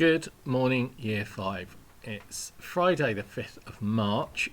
Good morning, Year 5. It's Friday the 5th of March.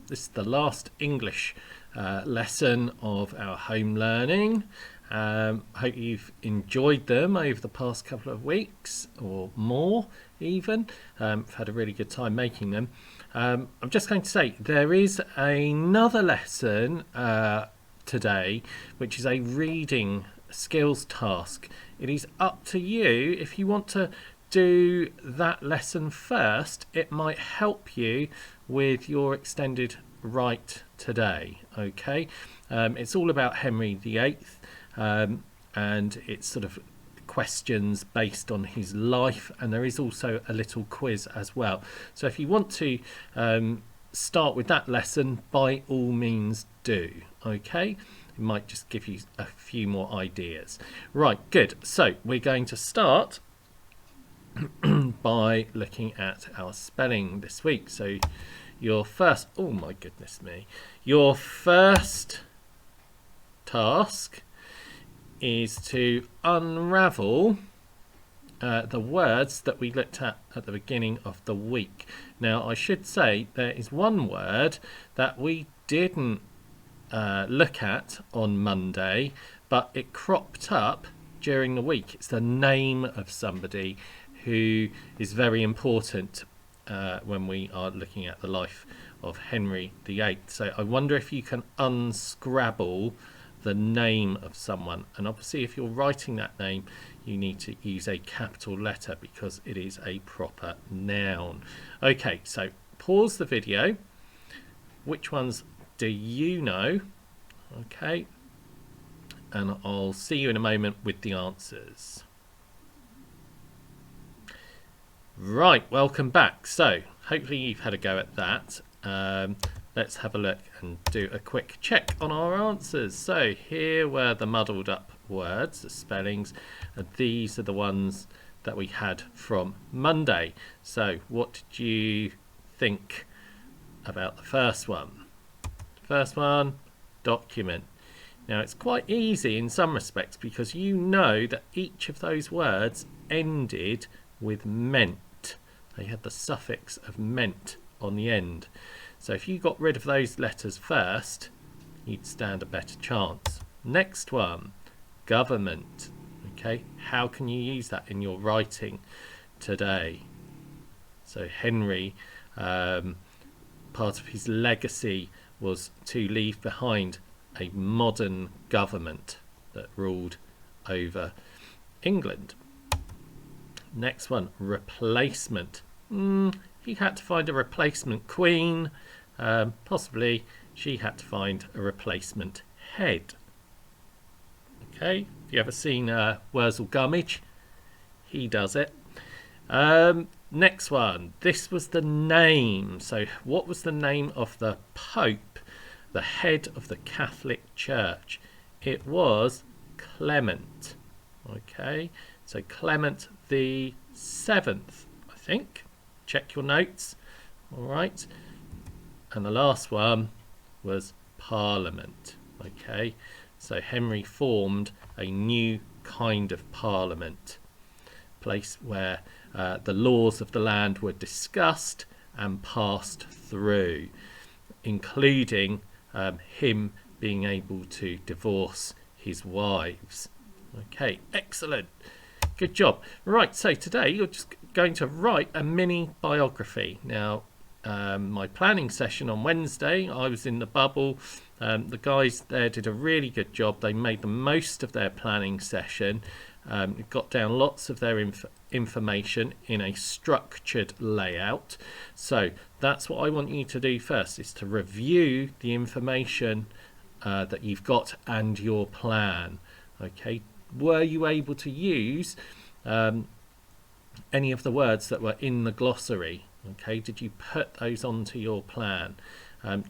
This is the last English lesson of our home learning. Hope you've enjoyed them over the past couple of weeks or more even. I've had a really good time making them. I'm just going to say there is another lesson today, which is a reading skills task. It is up to you if you want to do that lesson first. It might help you with your extended write today. Okay, it's all about Henry VIII, and it's sort of questions based on his life, and there is also a little quiz as well. So if you want to start with that lesson, by all means do. Okay, it might just give you a few more ideas. Right, good. So we're going to start by looking at our spelling this week. So your first, oh my goodness me, your first task is to unravel the words that we looked at the beginning of the week. Now I should say there is one word that we didn't look at on Monday, but it cropped up during the week. It's the name of somebody who is very important when we are looking at the life of Henry VIII. So I wonder if you can unscrabble the name of someone, and obviously if you're writing that name you need to use a capital letter because it is a proper noun. Okay, so pause the video. Which ones do you know? Okay, and I'll see you in a moment with the answers. Right, welcome back. So hopefully you've had a go at that. Let's have a look and do a quick check on our answers. So here were the muddled up words, the spellings, and these are the ones that we had from Monday. So what did you think about the first one? First one, document. Now it's quite easy in some respects because you know that each of those words ended with ment. They had the suffix of ment on the end. So if you got rid of those letters first, you'd stand a better chance. Next one, government. Okay, how can you use that in your writing today? So Henry, part of his legacy was to leave behind a modern government that ruled over England. Next one, replacement. He had to find a replacement queen. Possibly she had to find a replacement head. Okay, have you ever seen Wurzel Gummidge? He does it. Next one, this was the name. So what was the name of the Pope, the head of the Catholic Church? It was Clement. Okay, so Clement the 7th, I think. Check your notes. All right, and the last one was Parliament. Okay, so Henry formed a new kind of parliament, place where the laws of the land were discussed and passed through, including him being able to divorce his wives. Okay, excellent. Good job. Right, so today you're just going to write a mini biography. Now, my planning session on Wednesday, I was in the bubble. The guys there did a really good job. They made the most of their planning session. Got down lots of their information in a structured layout. So that's what I want you to do first, is to review the information that you've got and your plan. Okay, were you able to use any of the words that were in the glossary? Okay, did you put those onto your plan?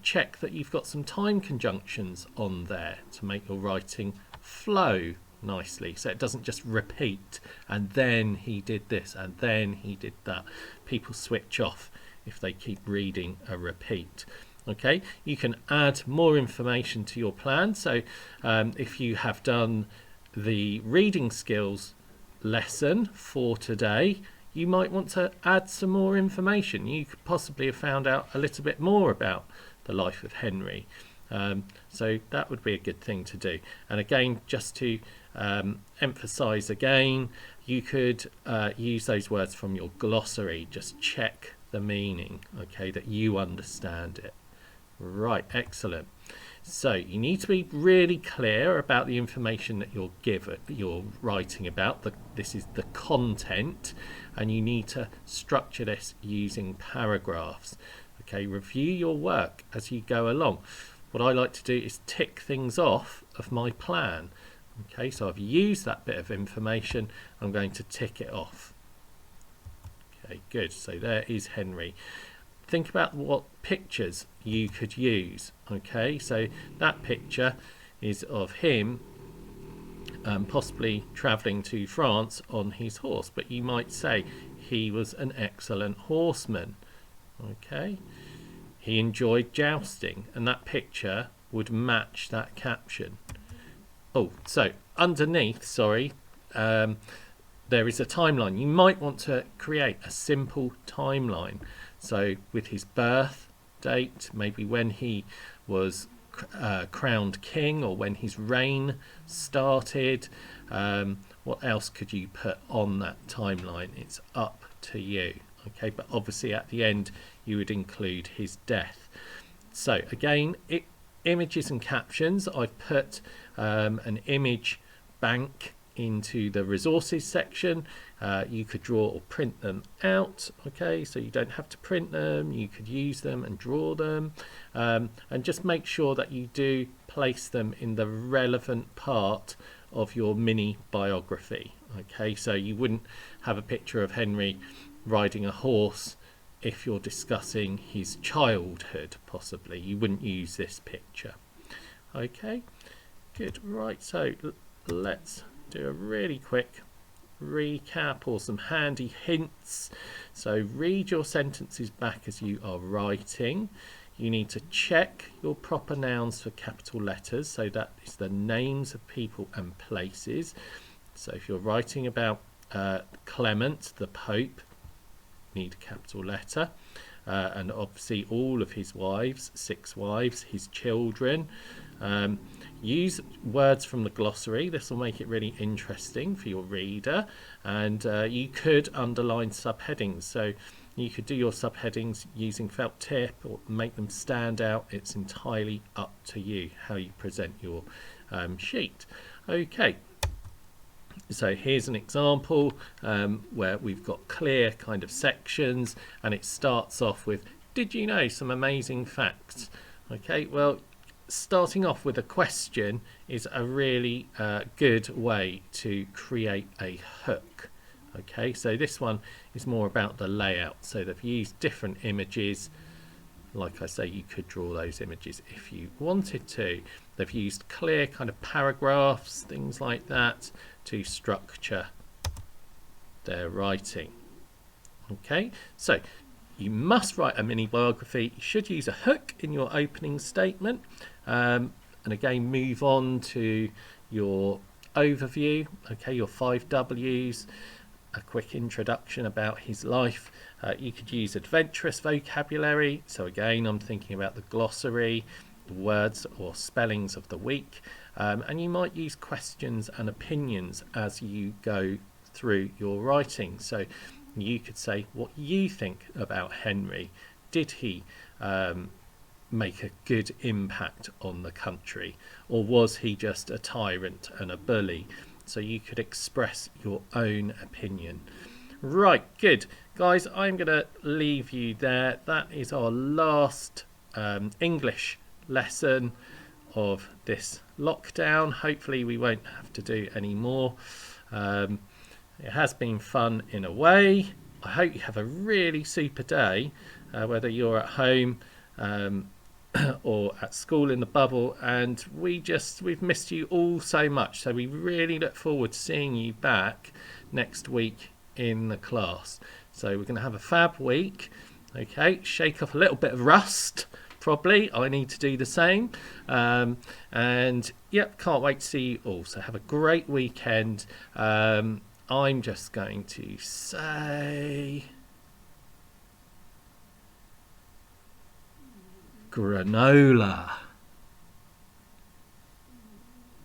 Check that you've got some time conjunctions on there to make your writing flow nicely, so it doesn't just repeat and then he did this and then he did that. People switch off if they keep reading a repeat. Okay, you can add more information to your plan. So if you have done the reading skills lesson for today, you might want to add some more information. You could possibly have found out a little bit more about the life of Henry. So that would be a good thing to do. And again, just to emphasize again, you could use those words from your glossary. Just check the meaning, okay, that you understand it. Right, excellent. So you need to be really clear about the information that you're writing about. This is the content, and you need to structure this using paragraphs. Okay, review your work as you go along. What I like to do is tick things off of my plan. Okay, so I've used that bit of information. I'm going to tick it off. Okay, good. So there is Henry. Think about what pictures you could use. Okay, so that picture is of him possibly travelling to France on his horse, but you might say he was an excellent horseman. Okay, he enjoyed jousting, and that picture would match that caption. Oh, so underneath, there is a timeline. You might want to create a simple timeline. So with his birth date, maybe when he was crowned king or when his reign started. What else could you put on that timeline? It's up to you. Okay, but obviously at the end you would include his death. So again, images and captions. I've put an image bank into the resources section. You could draw or print them out, okay, so you don't have to print them. You could use them and draw them, and just make sure that you do place them in the relevant part of your mini biography. Okay, so you wouldn't have a picture of Henry riding a horse if you're discussing his childhood. Possibly you wouldn't use this picture. Okay, good. Right, so let's do a really quick recap or some handy hints. So read your sentences back as you are writing. You need to check your proper nouns for capital letters, so that is the names of people and places. So if you're writing about Clement the Pope, need a capital letter, and obviously all of his wives, 6 wives, his children. Use words from the glossary. This will make it really interesting for your reader, and you could underline subheadings. So you could do your subheadings using felt tip or make them stand out. It's entirely up to you how you present your sheet. Okay, so here's an example where we've got clear kind of sections, and it starts off with, did you know some amazing facts? Okay, well, starting off with a question is a really good way to create a hook. Okay, so this one is more about the layout. So they've used different images. Like I say, you could draw those images if you wanted to. They've used clear kind of paragraphs, things like that, to structure their writing. Okay, so you must write a mini biography. You should use a hook in your opening statement, and again move on to your overview. Okay, your 5 W's, a quick introduction about his life. You could use adventurous vocabulary. So again, I'm thinking about the glossary, the words or spellings of the week, and you might use questions and opinions as you go through your writing. So you could say what you think about Henry. Did he make a good impact on the country, or was he just a tyrant and a bully? So you could express your own opinion. Right, good. Guys, I'm going to leave you there. That is our last English lesson of this lockdown. Hopefully we won't have to do any more. It has been fun in a way. I hope you have a really super day, whether you're at home or at school in the bubble, and we've missed you all so much, so we really look forward to seeing you back next week in the class. So we're going to have a fab week. Okay, shake off a little bit of rust, probably. I need to do the same, and yep, can't wait to see you all. So have a great weekend. I'm just going to say granola.